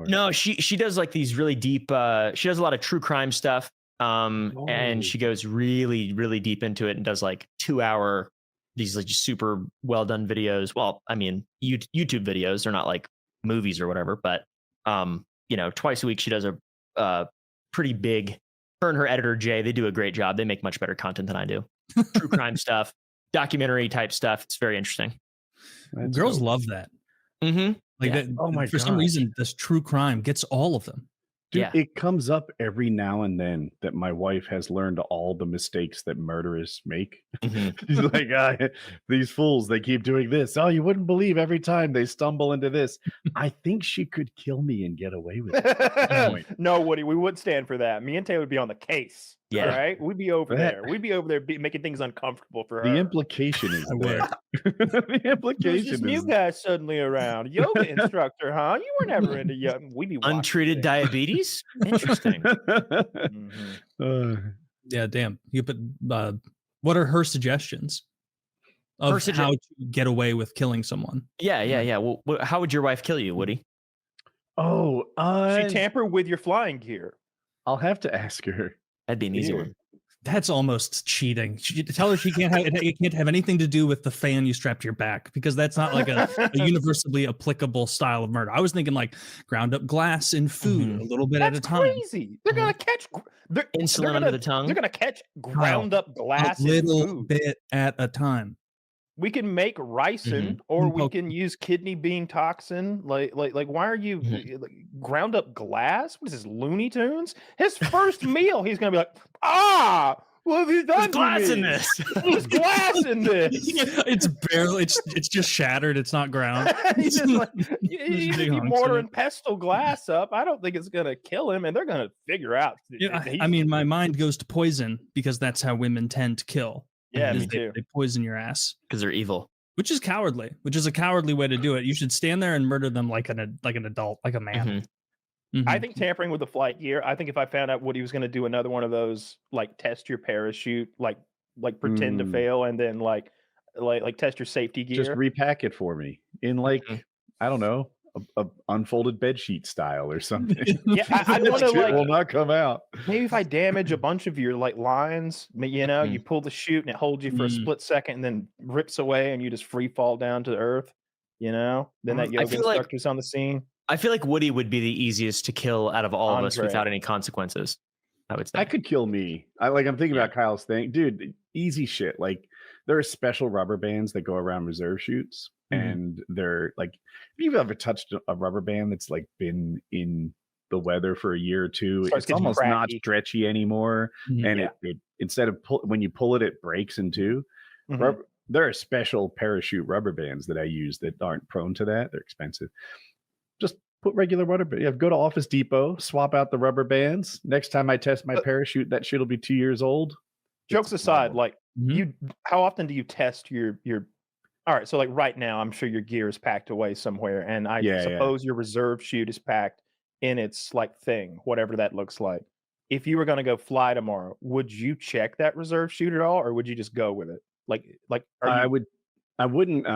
No, she does like these really deep. She does a lot of true crime stuff. And she goes really, really deep into it and does like 2-hour, these like super well done videos. Well, I mean, YouTube videos, they're not like movies or whatever, but twice a week she does a pretty big. Her and her editor Jay, they do a great job. They make much better content than I do. True crime stuff, documentary type stuff. It's very interesting. Girls love that. Mm-hmm. Like that. Oh my! For some reason, this true crime gets all of them. Dude, it comes up every now and then that my wife has learned all the mistakes that murderers make. She's like, these fools, they keep doing this. Oh, you wouldn't believe every time they stumble into this. I think she could kill me and get away with it. No, Woody, we wouldn't stand for that. Me and Taylor would be on the case. Yeah. All right. We'd be over there. We'd be over there making things uncomfortable for her. The implication is there. The implication is new guy suddenly around. Yoga instructor, huh? You were never into yoga. We'd be untreated diabetes. Interesting. Yeah, damn. You put what are her suggestions of how to get away with killing someone? Yeah. Well, how would your wife kill you, Woody? She tamper with your flying gear. I'll have to ask her. That'd be an easy one. That's almost cheating. Tell her she can't have it can't have anything to do with the fan you strap to your back, because that's not like a universally applicable style of murder. I was thinking like ground up glass in food a little bit at a time. Crazy. They're gonna catch insulin under the tongue. They're gonna catch ground up glass a little bit at a time. We can make ricin, or we can use kidney bean toxin. Like, why are you ground up glass? What is this, Looney Tunes? His first meal, he's gonna be like, what have you done? There's glass in this. There's glass in this. It's barely. It's just shattered. It's not ground. He's just like, you mortar and pestle glass up. I don't think it's gonna kill him, and they're gonna figure out. Yeah, I mean, my mind goes to poison because that's how women tend to kill. Yeah, me too. They poison your ass because they're evil, which is cowardly. Which is a cowardly way to do it. You should stand there and murder them like an adult, like a man. I think tampering with the flight gear. I think if I found out Woody was going to do another one of those, like test your parachute, like pretend to fail, and then like test your safety gear. Just repack it for me in I don't know, a unfolded bed sheet style or something. Yeah, I want to will not come out. Maybe if I damage a bunch of your lines, you pull the chute and it holds you for a split second and then rips away and you just free fall down to the earth. Then that yoga instructor's on the scene. I feel like Woody would be the easiest to kill out of all of us without any consequences. I would say. I could kill me. I'm thinking about Kyle's thing, dude. Easy shit. Like there are special rubber bands that go around reserve chutes. And they're like, if you've ever touched a rubber band that's like been in the weather for a year or two, it's almost not stretchy anymore. And it instead of when you pull it, it breaks in two. There are special parachute rubber bands that I use that aren't prone to that. They're expensive. Just put regular rubber bands. Go to Office Depot, swap out the rubber bands. Next time I test my parachute, that shit'll be 2 years old. Jokes aside, how often do you test your all right, so like right now, I'm sure your gear is packed away somewhere, and I suppose your reserve chute is packed in its thing, whatever that looks like. If you were going to go fly tomorrow, would you check that reserve chute at all, or would you just go with it? I wouldn't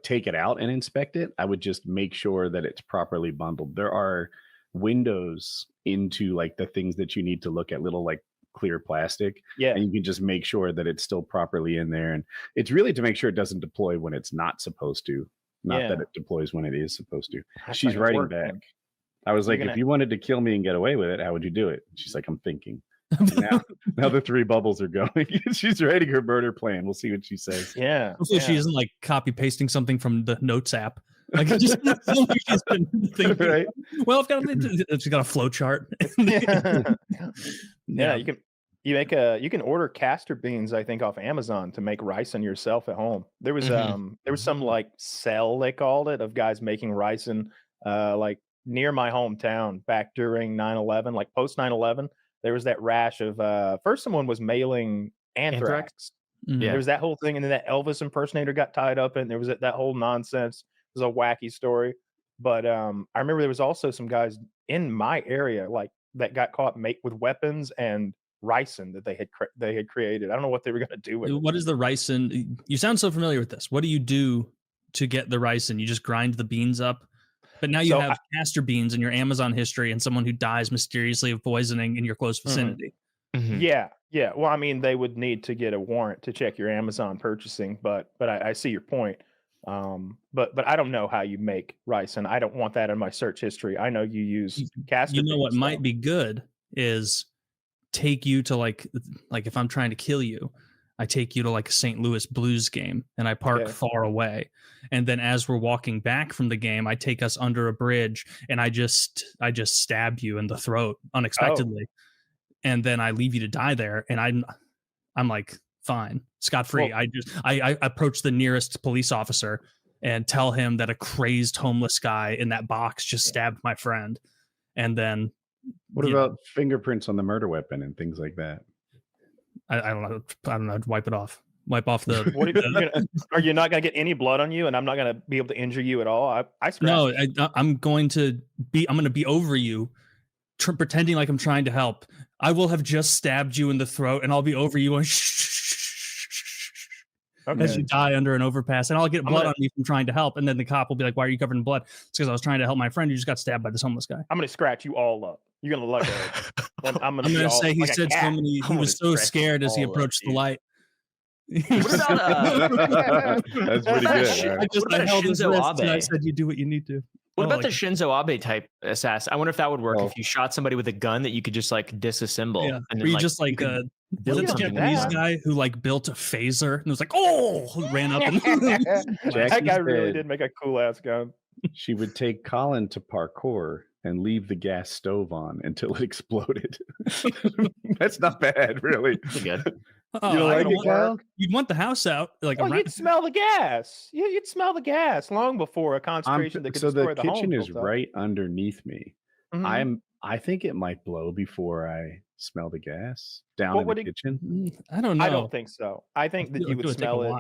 take it out and inspect it. I would just make sure that it's properly bundled. There are windows into the things that you need to look at, little clear plastic, and you can just make sure that it's still properly in there, and it's really to make sure it doesn't deploy when it's not supposed to, not that it deploys when it is supposed to. She's writing back. I was like, if you wanted to kill me and get away with it, how would you do it? She's like, I'm thinking. now the 3 bubbles are going. She's writing her murder plan. We'll see what she says. Hopefully she isn't copy pasting something from the notes app. Just she's been thinking, right? Well, she's got a flow chart. You can order castor beans, I think, off Amazon to make ricin yourself at home. There was some cell, they called it, of guys making ricin near my hometown back during 9/11, post 9/11. There was that rash of first someone was mailing anthrax. There was that whole thing, and then that Elvis impersonator got tied up, and there was that whole nonsense. It was a wacky story. But I remember there was also some guys in my area that got caught with weapons and ricin that they had created. I don't know what they were going to do with it. What is the ricin? You sound so familiar with this. What do you do to get the ricin? You just grind the beans up? But now you have castor beans in your Amazon history and someone who dies mysteriously of poisoning in your close vicinity. Mm-hmm. Yeah. Well, I mean, they would need to get a warrant to check your Amazon purchasing, but I see your point. But I don't know how you make rice, and I don't want that in my search history. I know you use castor. You know what might be good is take you to like if I'm trying to kill you, I take you to like a St. Louis Blues game and I park far away. And then as we're walking back from the game, I take us under a bridge and I just stab you in the throat unexpectedly. And then I leave you to die there. And I'm like, fine, scot-free. Well, I approach the nearest police officer and tell him that a crazed homeless guy in that box just stabbed my friend. And then what about fingerprints on the murder weapon and things like that? I don't know. Wipe it off. Wipe off the. Are you not going to get any blood on you, and I'm not going to be able to injure you at all? I'm going to be over you, pretending like I'm trying to help. I will have just stabbed you in the throat, and I'll be over you as you die under an overpass, and I'll get blood on me from trying to help. And then the cop will be like, "Why are you covered in blood?" It's because I was trying to help my friend who just got stabbed by this homeless guy. I'm going to scratch you all up. You're going to look at it. I'm going to say he said so many. He was so scared as he approached the light. What about that's pretty good. I held his wrist and I said, "You do what you need to." What about the Shinzo Abe type assassin? I wonder if that would work if you shot somebody with a gun that you could just like disassemble. Yeah. And then, you just like build the Japanese guy who like built a phaser and was like, ran up and that guy really did make a cool ass gun. She would take Colin to parkour and leave the gas stove on until it exploded. That's not bad, really. That's good. You don't like it, Kyle? You'd want the house out. Like you'd smell the gas. You'd smell the gas long before a concentration that could destroy the home. So the kitchen is right underneath me. Mm-hmm. I think it might blow before I smell the gas down in the kitchen. I don't know. I don't think so. I think that you would smell it.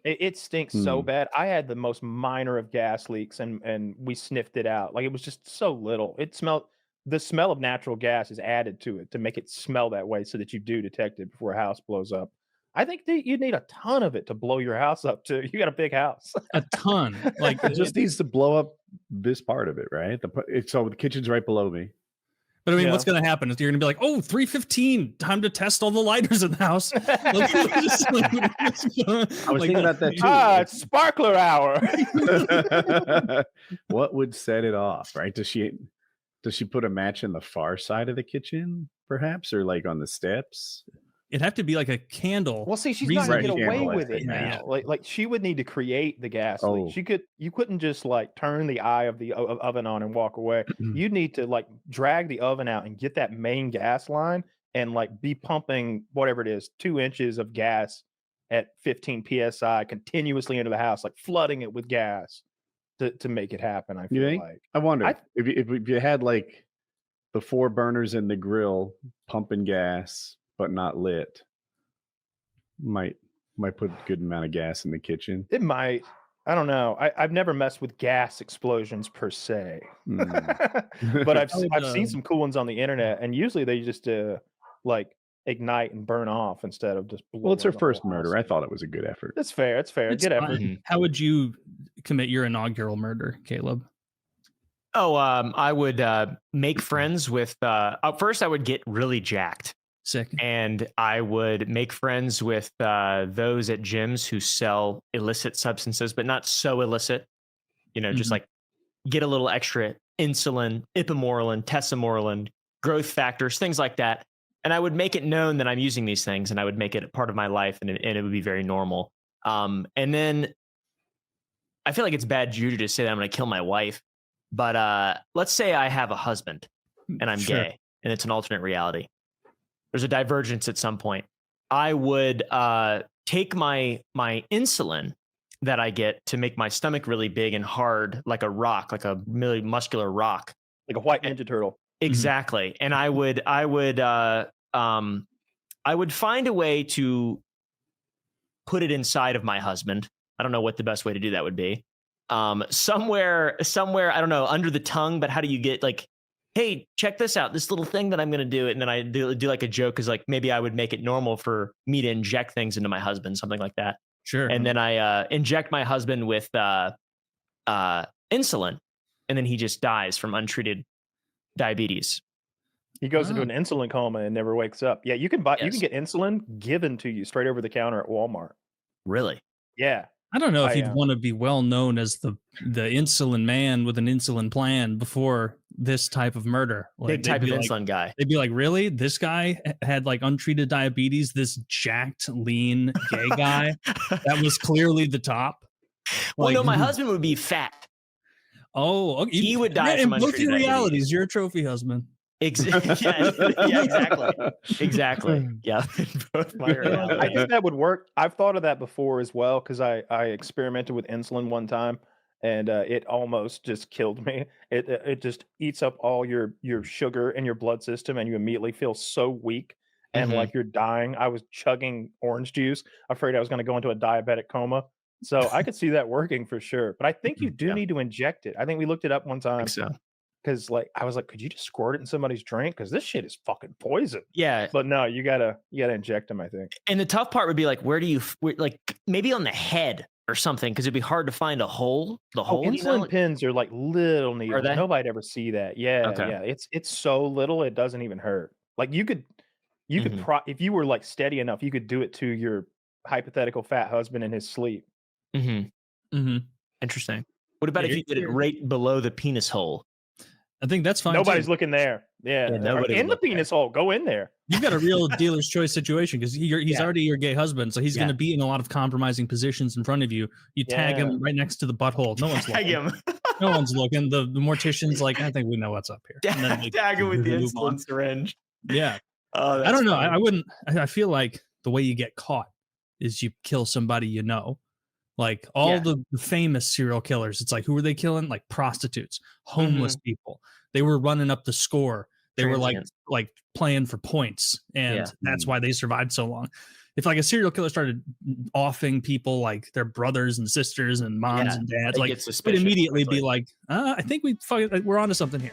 It stinks so bad. I had the most minor of gas leaks, and we sniffed it out. Like it was just so little. It smelled. The smell of natural gas is added to it to make it smell that way, so that you do detect it before a house blows up. I think that you'd need a ton of it to blow your house up too. You got a big house. A ton. Like it just needs to blow up this part of it, right? So the kitchen's right below me. But I mean, what's going to happen is you're going to be like, 3:15, time to test all the lighters in the house. I was thinking about that too. It's sparkler hour. What would set it off, right? Does she put a match in the far side of the kitchen, perhaps, or like on the steps? It'd have to be like a candle. Well, see, she's not gonna get away with it now. Like she would need to create the gas leak. You couldn't just like turn the eye of the oven on and walk away. You'd need to like drag the oven out and get that main gas line and like be pumping whatever it is, 2 inches of gas at 15 psi continuously into the house, like flooding it with gas to make it happen. I feel like. I wonder if you had like the 4 burners in the grill pumping gas but not lit, might put a good amount of gas in the kitchen. It might. I don't know. I've never messed with gas explosions per se, but I've seen some cool ones on the internet, and usually they just like ignite and burn off instead of just. Well, it's her first murder. I thought it was a good effort. That's fair. It's fair. Good effort. How would you commit your inaugural murder, Caleb? I would make friends with. First, I would get really jacked. Sick. And I would make friends with those at gyms who sell illicit substances, but not so illicit. Just like get a little extra insulin, ipamorelin, tesamorelin, growth factors, things like that. And I would make it known that I'm using these things, and I would make it a part of my life, and it would be very normal. And then I feel like it's bad juju to say that I'm going to kill my wife, but let's say I have a husband and I'm gay, and it's an alternate reality. There's a divergence at some point. I would take my insulin that I get to make my stomach really big and hard, like a rock, like a really muscular rock, like a white Ninja Turtle. Exactly. And I would find a way to put it inside of my husband. I don't know what the best way to do that would be. Somewhere, I don't know, under the tongue. But how do you get like, hey, check this out, this little thing that I'm going to do. And then I do like a joke, because like maybe I would make it normal for me to inject things into my husband, something like that. Sure. And then I inject my husband with insulin. and then he just dies from untreated diabetes. He goes into an insulin coma and never wakes up. Yeah, you can buy. You can get insulin given to you straight over the counter at Walmart. Really? Yeah. I don't know if you'd want to be well known as the insulin man with an insulin plan before this type of murder. Like, big type of insulin guy. They'd be like, really? This guy had like untreated diabetes, this jacked, lean, gay guy that was clearly the top. Well, no, my husband would be fat. Oh, okay. He would die in from both your untreated realities. diabetes. You're a trophy husband. Yeah, exactly. Yeah, both my I think that would work. I've thought of that before as well because I experimented with insulin one time and it almost just killed me. It just eats up all your sugar in your blood system and you immediately feel so weak and like you're dying. I was chugging orange juice, afraid I was going to go into a diabetic coma. So I could see that working for sure. But I think you do need to inject it. I think we looked it up one time. Because like I was like, could you just squirt it in somebody's drink? Because this shit is fucking poison. Yeah, but no, you gotta inject them. I think. And the tough part would be like, where do you like maybe on the head or something? Because it'd be hard to find a hole. The hole. Insulin pins are like little needles. Nobody'd ever see that. Yeah, yeah. It's so little it doesn't even hurt. Like you could if you were like steady enough, you could do it to your hypothetical fat husband in his sleep. Interesting. What about if you did it right below the penis hole? I think that's fine. Nobody's looking there. Yeah, in the penis hole. Go in there. You've got a real dealer's choice situation because he's already your gay husband, so he's going to be in a lot of compromising positions in front of you. You tag him right next to the butthole. No one's looking. No one's looking. The mortician's like, I think we know what's up here. And then tag him with the insulin syringe. Yeah. I don't know. I wouldn't. I feel like the way you get caught is you kill somebody you know. Like all the famous serial killers, it's like, who were they killing? Like prostitutes, homeless people. They were running up the score. They were like playing for points. And that's why they survived so long. If like a serial killer started offing people like their brothers and sisters and moms and dads, like it'd immediately be like, I think we're onto something here.